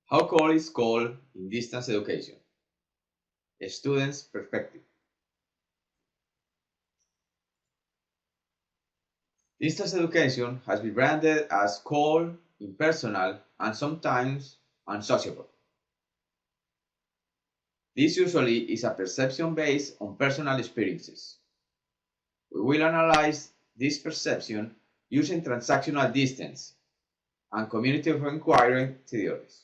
How call is called in distance education? A student's perspective. Distance education has been branded as cold, impersonal, and sometimes unsociable. This usually is a perception based on personal experiences. We will analyze this perception using transactional distance and community of inquiry theories.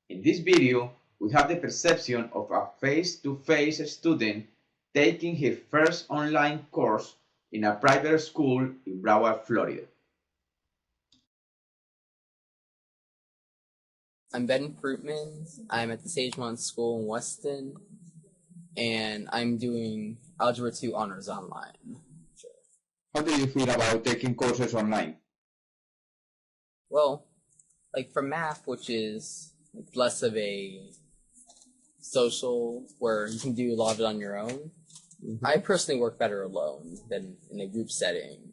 In this video, we have the perception of a face-to-face student taking his first online course in a private school in Broward, Florida. I'm Ben Fruitman. I'm at the Sagemont School in Weston, and I'm doing Algebra 2 Honors online. How do you feel about taking courses online? Well, like for math, which is less of a social, where you can do a lot of it on your own, I personally work better alone than in a group setting.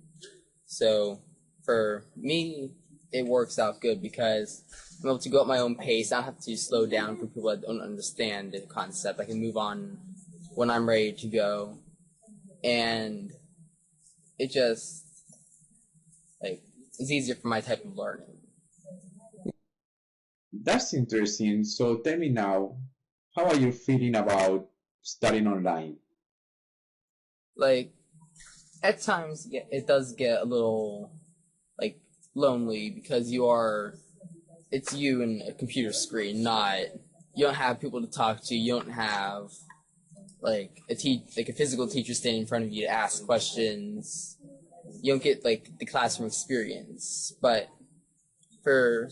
So for me, it works out good because I'm able to go at my own pace. I don't have to slow down for people that don't understand the concept. I can move on when I'm ready to go. And it just, it's easier for my type of learning. That's interesting. So tell me now, how are you feeling about studying online? At times, yeah, it does get a little, lonely because it's you and a computer screen, you don't have people to talk to, you don't have, a physical teacher standing in front of you to ask questions. You don't get, the classroom experience. But for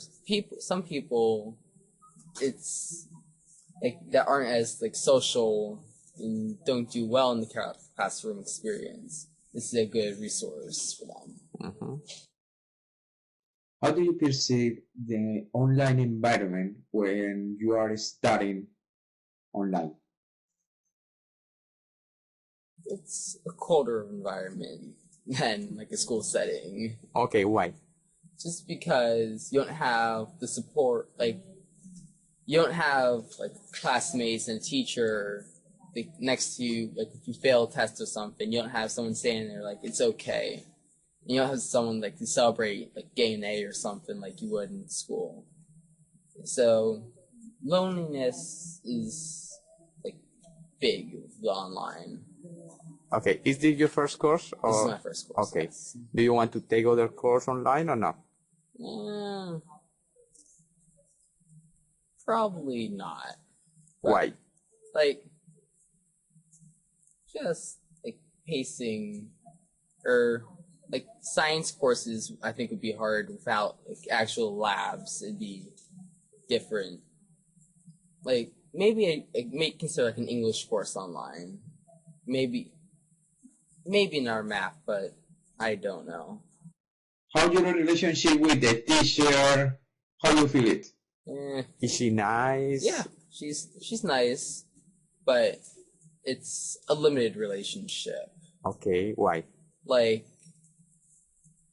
some people, it's, that aren't as, social and don't do well in the classroom experience. This is a good resource for them. Mm-hmm. How do you perceive the online environment when you are studying online? It's a colder environment than a school setting. Okay, why? Just because you don't have the support, you don't have classmates and a teacher next to you. If you fail a test or something, you don't have someone standing there it's okay. You don't have someone to celebrate getting an A or something like you would in school. So loneliness is big with the online. Okay, is this your first course? Or? This is my first course. Okay. Do you want to take other course online or not? Probably not. Why? Just pacing or science courses I think would be hard without actual labs. It'd be different. Maybe I may consider an English course online. Maybe in our math, but I don't know. How's your relationship with the teacher? How do you feel it? Is she nice? Yeah, she's nice, but it's a limited relationship. Okay, why?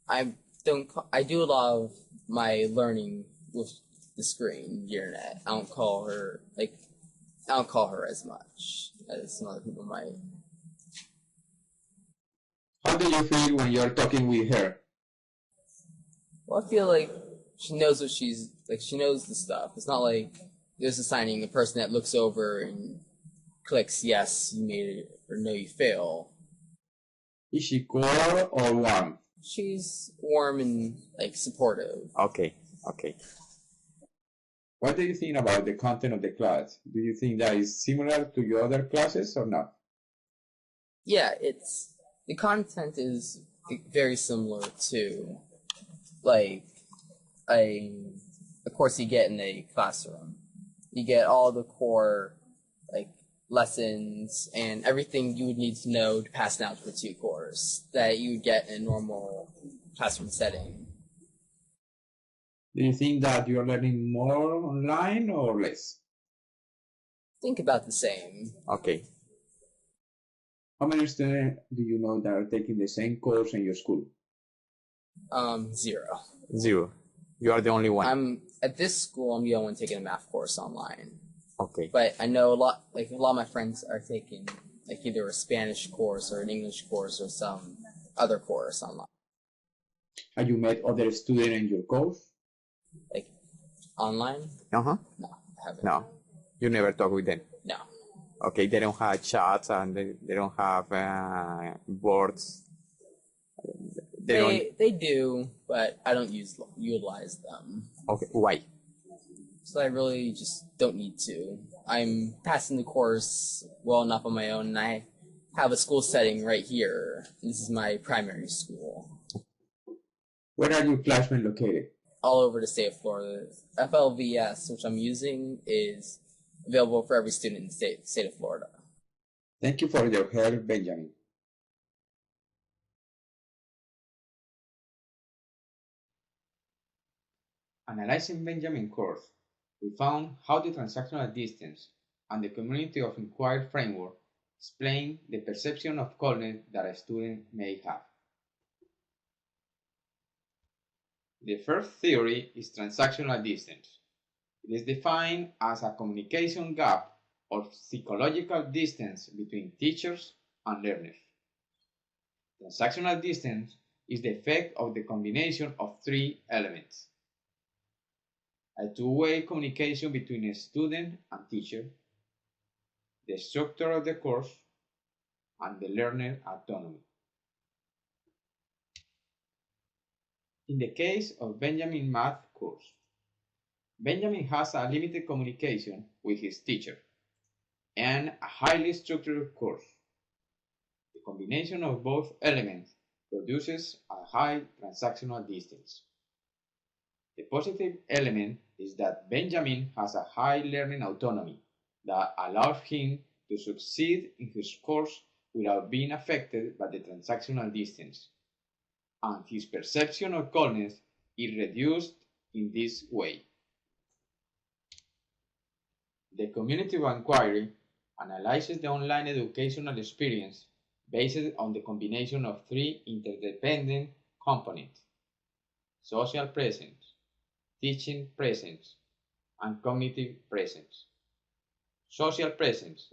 I do a lot of my learning with the screen, the internet. I don't call her as much as some other people might. How do you feel when you're talking with her? Well, I feel like she knows what she knows the stuff. It's not like there's assigning a person that looks over and clicks yes, you made it, or no, you fail. Is she cold or warm? She's warm and supportive. Okay. What do you think about the content of the class? Do you think that is similar to your other classes or not? Yeah, the content is very similar to a course you get in a classroom. You get all the core lessons and everything you would need to know to pass an Algebra 2 course that you would get in a normal classroom setting. Do you think that you're learning more online or less? Think about the same. Okay. How many students do you know that are taking the same course in your school? 0. 0. You are the only one. At this school, I'm the only one taking a math course online. Okay. But I know a lot of my friends are taking like either a Spanish course or an English course or some other course online. Have you met other students in your course? Like online? Uh-huh. No, I haven't. No. You never talk with them? No. Okay, they don't have chats and they don't have boards. They do, but I don't utilize them. Okay, why? So I really just don't need to. I'm passing the course well enough on my own, and I have a school setting right here. This is my primary school. Where are your classrooms located? All over the state of Florida. FLVS, which I'm using, is available for every student in the state of Florida. Thank you for your help, Benjamin. Analyzing Benjamin's course, we found how the transactional distance and the community of inquiry framework explain the perception of coldness that a student may have. The first theory is transactional distance. It is defined as a communication gap or psychological distance between teachers and learners. Transactional distance is the effect of the combination of three elements: a two-way communication between a student and teacher, the structure of the course, and the learner autonomy. In the case of Benjamin's math course, Benjamin has a limited communication with his teacher and a highly structured course. The combination of both elements produces a high transactional distance. The positive element is that Benjamin has a high learning autonomy that allows him to succeed in his course without being affected by the transactional distance, and his perception of coldness is reduced in this way. The community of inquiry analyzes the online educational experience based on the combination of three interdependent components: social presence, teaching presence, and cognitive presence. Social presence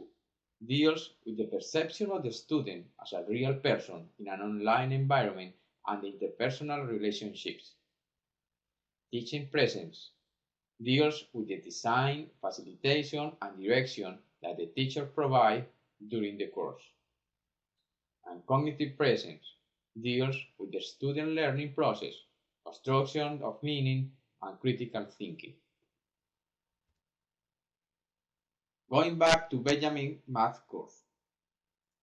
deals with the perception of the student as a real person in an online environment and the interpersonal relationships. Teaching presence deals with the design, facilitation, and direction that the teacher provides during the course. And cognitive presence deals with the student learning process, construction of meaning, and critical thinking. Going back to Benjamin's math course,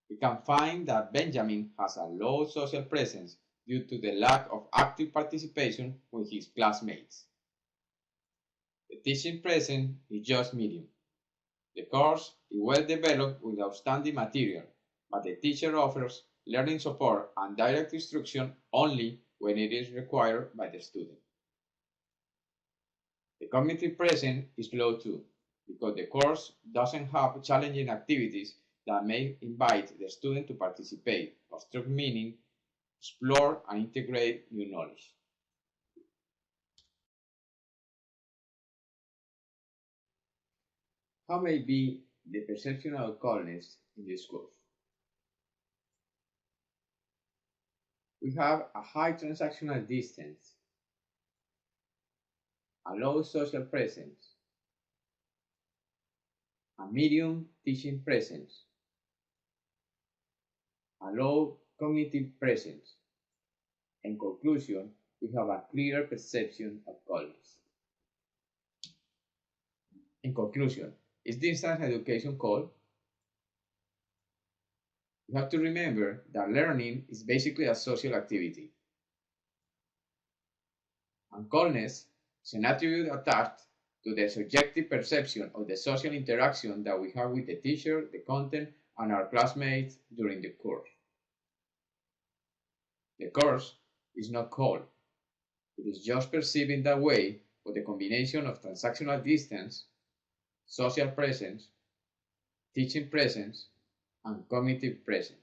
we can find that Benjamin has a low social presence due to the lack of active participation with his classmates. The teaching presence is just medium. The course is well developed with outstanding material, but the teacher offers learning support and direct instruction only when it is required by the student. The cognitive presence is low too, because the course doesn't have challenging activities that may invite the student to participate, construct meaning, explore, and integrate new knowledge. How may be the perception of coldness in this course? We have a high transactional distance, a low social presence, a medium teaching presence, a low cognitive presence. In conclusion, we have a clear perception of coldness. In conclusion, is distance education cold? You have to remember that learning is basically a social activity. And coldness is an attribute attached to the subjective perception of the social interaction that we have with the teacher, the content, and our classmates during the course. The course is not cold. It is just perceived in that way for the combination of transactional distance, social presence, teaching presence, and cognitive presence.